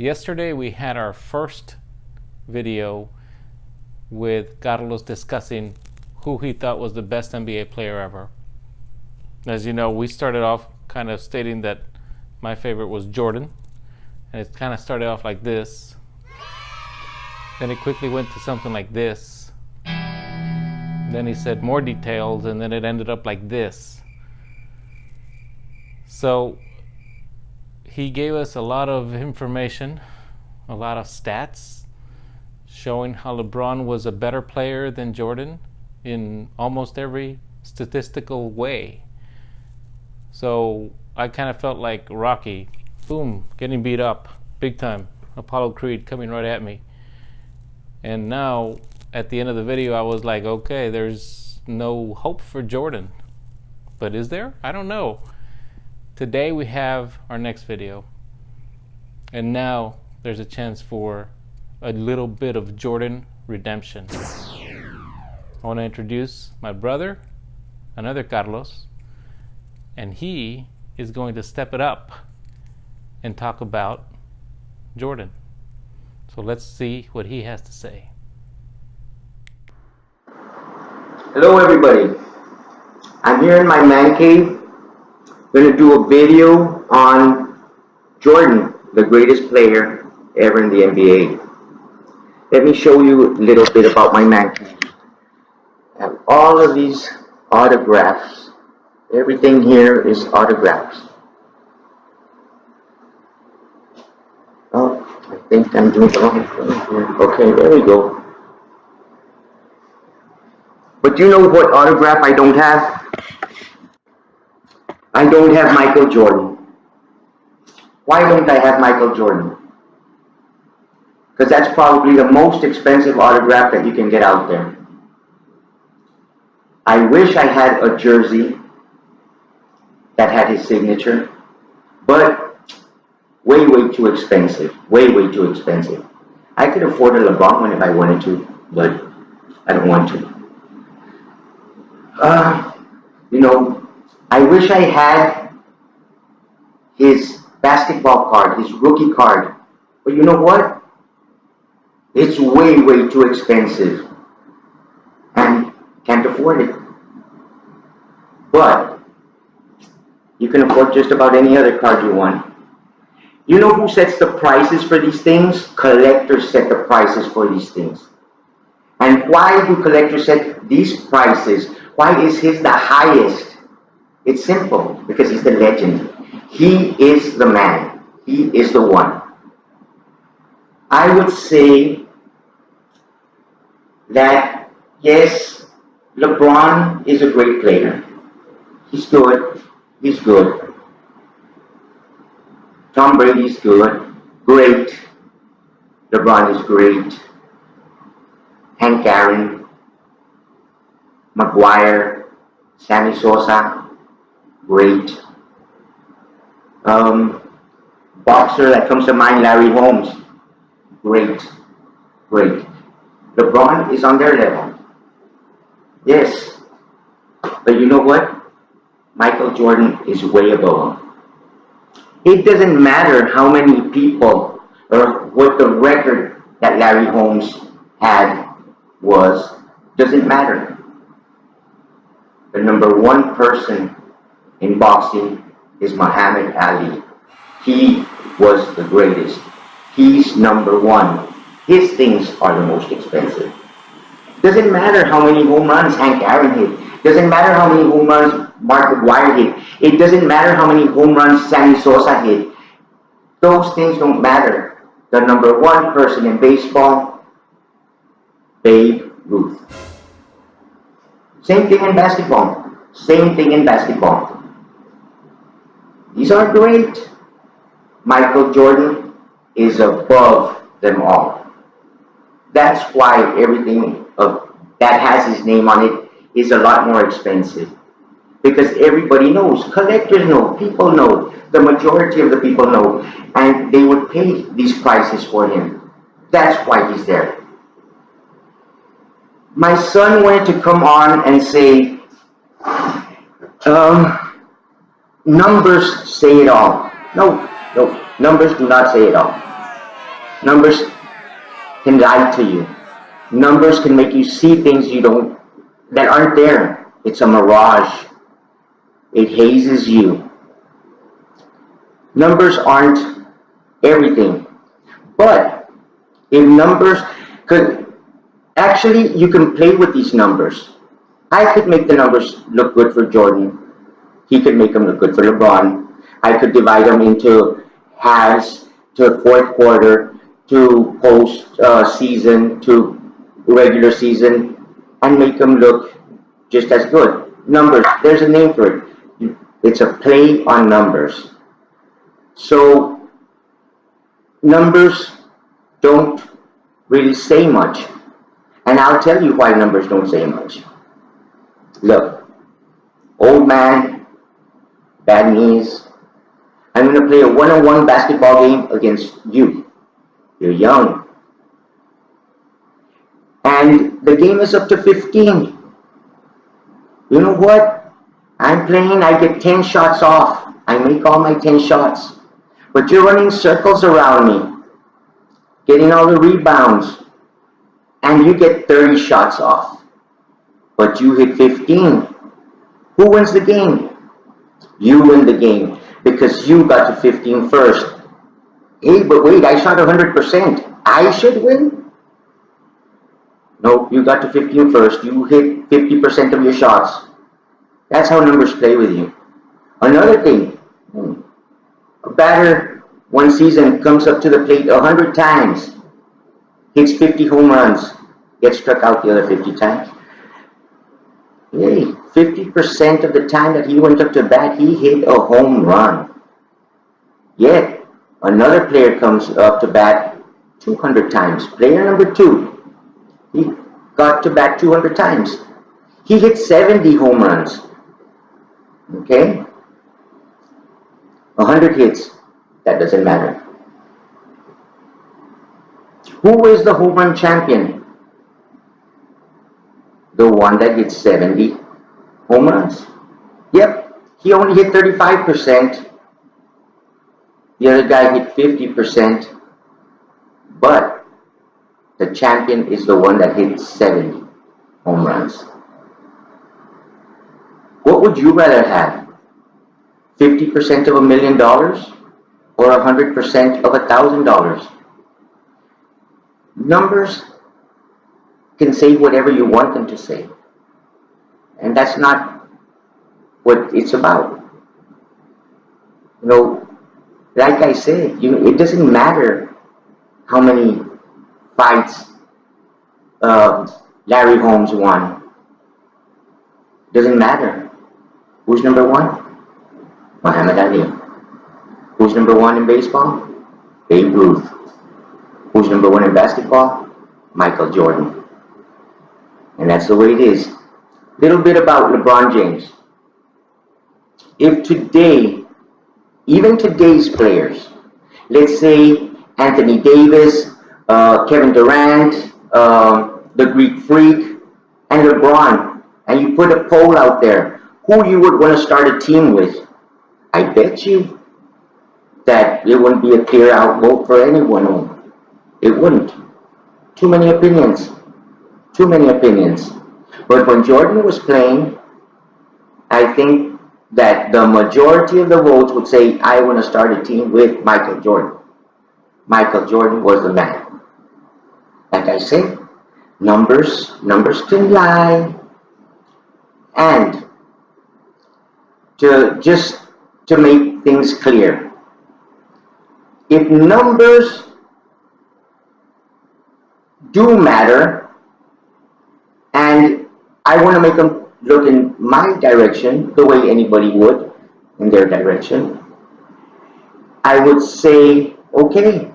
Yesterday we had our first video with Carlos discussing who he thought was the best NBA player ever. As you know, we started off kind of stating that my favorite was Jordan, and it kind of started off like this. Then it quickly went to something like this. Then he said more details, and then it ended up like this. So he gave us a lot of information, a lot of stats, showing how LeBron was a better player than Jordan in almost every statistical way. So I kind of felt like Rocky, boom, getting beat up, big time. Apollo Creed coming right at me. And now, at the end of the video, I was like, okay, there's no hope for Jordan. But is there? I don't know. Today we have our next video. And now there's a chance for a little bit of Jordan redemption. I want to introduce my brother, another Carlos, and he is going to step it up and talk about Jordan. So let's see what he has to say. Hello everybody, I'm here in my man cave. I'm going to do a video on Jordan, the greatest player ever in the NBA. Let me show you a little bit about my man cave. I have all of these autographs. Everything here is autographs. Oh, I think I'm doing the wrong thing here. Okay, there we go. But do you know what autograph I don't have? I don't have Michael Jordan. Why don't I have Michael Jordan? Because that's probably the most expensive autograph that you can get out there. I wish I had a jersey that had his signature, but way too expensive. Way too expensive. I could afford a LeBron one if I wanted to, but I don't want to. I wish I had his basketball card, his rookie card. But you know what? It's way too expensive. And can't afford it. But you can afford just about any other card you want. You know who sets the prices for these things? Collectors set the prices for these things. And why do collectors set these prices? Why is his the highest? It's simple, because he's the legend. He is the man. He is the one. I would say that, yes, LeBron is a great player. He's good. He's good. Tom Brady's good. Great. LeBron is great. Hank Aaron, Maguire, Sammy Sosa, great. Boxer that comes to mind, Larry Holmes, great. LeBron is on their level. Yes. But you know what? Michael Jordan is way above him. It doesn't matter how many people or what the record that Larry Holmes had was, doesn't matter. The number one person in boxing is Muhammad Ali. He was the greatest. He's number one. His things are the most expensive. Doesn't matter how many home runs Hank Aaron hit. Doesn't matter how many home runs Mark McGwire hit. It doesn't matter how many home runs Sammy Sosa hit. Those things don't matter. The number one person in baseball, Babe Ruth. Same thing in basketball. Same thing in basketball. These are great. Michael Jordan is above them all. That's why everything that has his name on it is a lot more expensive. Because everybody knows, collectors know, people know, the majority of the people know, and they would pay these prices for him. That's why he's there. My son wanted to come on and say, numbers say it all. No, numbers do not say it all. Numbers can lie to you. Numbers can make you see things that aren't there. It's a mirage. It hazes you. Numbers aren't everything. But if numbers could actually, you can play with these numbers. I could make the numbers look good for Jordan. He could make them look good for LeBron. I could divide them into halves, to fourth quarter, to post season, to regular season, and make them look just as good. Numbers, there's a name for it. It's a play on numbers. So numbers don't really say much. And I'll tell you why numbers don't say much. Look, old man, bad knees. I'm going to play a one-on-one basketball game against you. You're young. And the game is up to 15. You know what? I'm playing, I get 10 shots off. I make all my 10 shots. But you're running circles around me, getting all the rebounds, and you get 30 shots off. But you hit 15. Who wins the game? You win the game because you got to 15 first. Hey, but wait, I shot 100%. I should win? No, you got to 15 first. You hit 50% of your shots. That's how numbers play with you. Another thing, a batter one season comes up to the plate 100 times, hits 50 home runs, gets struck out the other 50 times. Hey, 50% of the time that he went up to bat, he hit a home run. Yet, another player comes up to bat 200 times. Player number 2, he got to bat 200 times. He hit 70 home runs. Okay? 100 hits. That doesn't matter. Who is the home run champion? The one that hits 70 home runs. Yep, he only hit 35%. The other guy hit 50%. But the champion is the one that hit 70 home runs. What would you rather have? 50% of $1 million or 100% of $1,000? Numbers can say whatever you want them to say. And that's not what it's about. You know, like I said, it doesn't matter how many fights Larry Holmes won. Doesn't matter. Who's number 1? Muhammad Ali. Who's number 1 in baseball? Babe Ruth. Who's number 1 in basketball? Michael Jordan. And that's the way it is. Little bit about LeBron James. If today, even today's players, let's say Anthony Davis, Kevin Durant, the Greek Freak, and LeBron, and you put a poll out there, who you would want to start a team with, I bet you that it wouldn't be a clear out vote for anyone. It wouldn't. Too many opinions. Too many opinions. But when Jordan was playing, I think that the majority of the votes would say, I want to start a team with Michael Jordan. Michael Jordan was the man. Like I said, numbers can lie. And to make things clear, if numbers do matter, and I want to make them look in my direction the way anybody would in their direction, I would say, okay,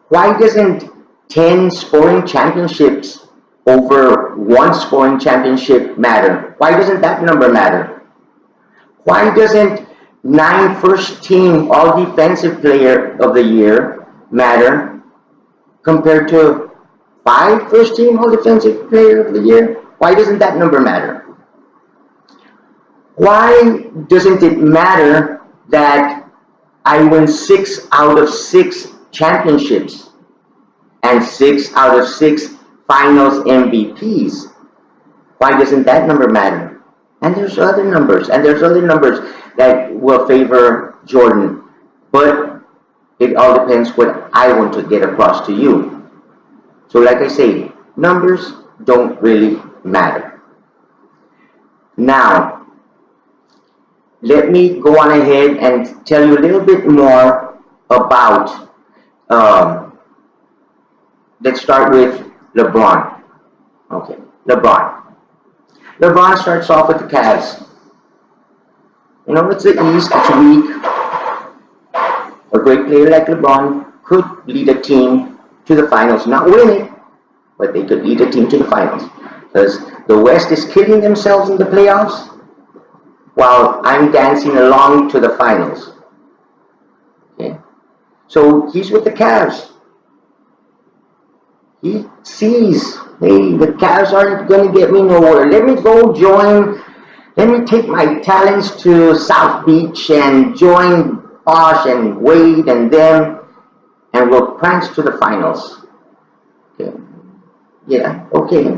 why doesn't 10 scoring championships over 1 scoring championship matter? Why doesn't that number matter? Why doesn't 9 first team all defensive player of the year matter compared to 5 first team all defensive player of the year? Why doesn't that number matter? Why doesn't it matter that I win 6 out of 6 championships? and 6 out of 6 finals MVPs. Why doesn't that number matter? And there's other numbers, that will favor Jordan. But it all depends what I want to get across to you. So like I say, numbers don't really matter. Now, let me go on ahead and tell you a little bit more about, let's start with LeBron. Okay, LeBron. LeBron starts off with the Cavs. You know, it's the East, it's weak. A great player like LeBron could lead a team to the finals, not win it, but they could lead a team to the finals. Because the West is killing themselves in the playoffs, while I'm dancing along to the finals. Okay? So he's with the Cavs. He sees, hey, the Cavs aren't going to get me nowhere. Let me take my talents to South Beach and join Bosh and Wade and them, and we'll prance to the finals. Okay. Yeah, okay.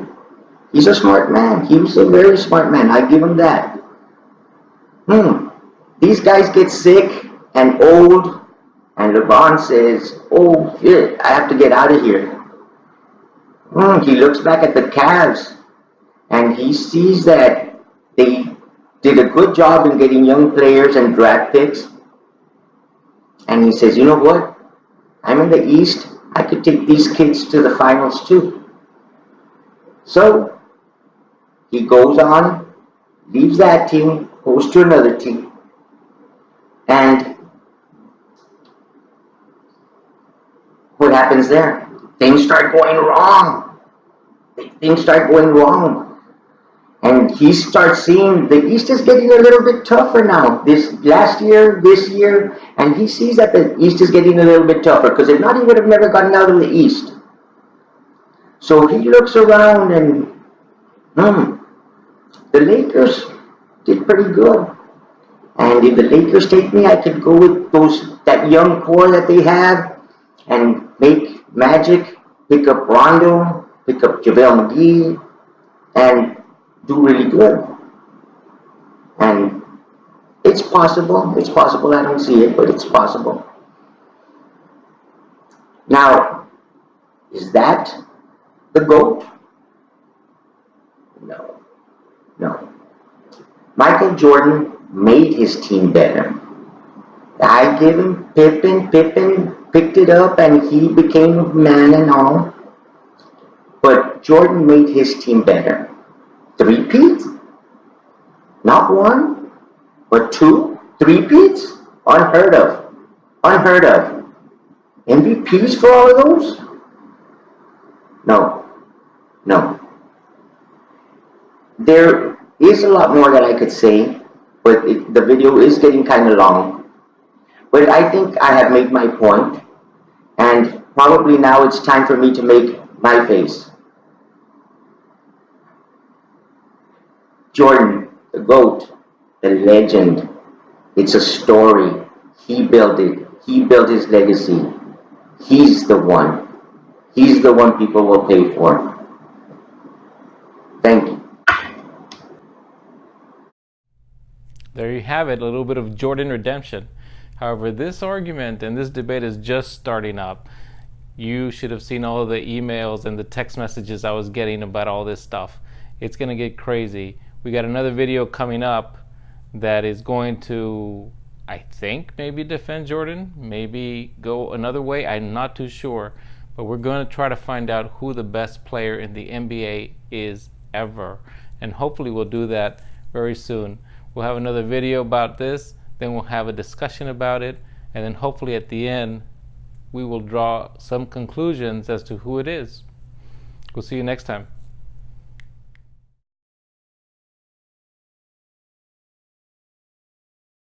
He's a smart man. He was a very smart man. I give him that. These guys get sick and old, and LeBron says, oh, shit, I have to get out of here. He looks back at the Cavs, and he sees that they did a good job in getting young players and draft picks. And he says, you know what? I'm in the East. I could take these kids to the finals too. So he goes on, leaves that team, goes to another team. And what happens there? Things start going wrong. And he starts seeing the East is getting a little bit tougher now. This year, and he sees that the East is getting a little bit tougher, because if not, he would have never gotten out of the East. So he looks around and, the Lakers did pretty good. And if the Lakers take me, I could go with that young core that they have and make magic, pick up Rondo, pick up JaVale McGee, and do really good. And it's possible. I don't see it, but it's possible. Now, is that the GOAT? No. Michael Jordan made his team better. I give him Pippen picked it up and he became a man and all. But Jordan made his team better. 3-peat? Not 1, but 2 3-peats? Unheard of. MVPs for all of those? No. There is a lot more that I could say, but the video is getting kind of long. But I think I have made my point, and probably now it's time for me to make my face. Jordan, the GOAT, the legend. It's a story. He built it. He built his legacy. He's the one. He's the one people will pay for. Thank you. There you have it, a little bit of Jordan redemption. However, this argument and this debate is just starting up. You should have seen all of the emails and the text messages I was getting about all this stuff. It's going to get crazy. We got another video coming up that is going to, I think, maybe defend Jordan, maybe go another way. I'm not too sure. But we're going to try to find out who the best player in the NBA is ever. And hopefully we'll do that very soon. We'll have another video about this, then we'll have a discussion about it, and then hopefully at the end we will draw some conclusions as to who it is. We'll see you next time.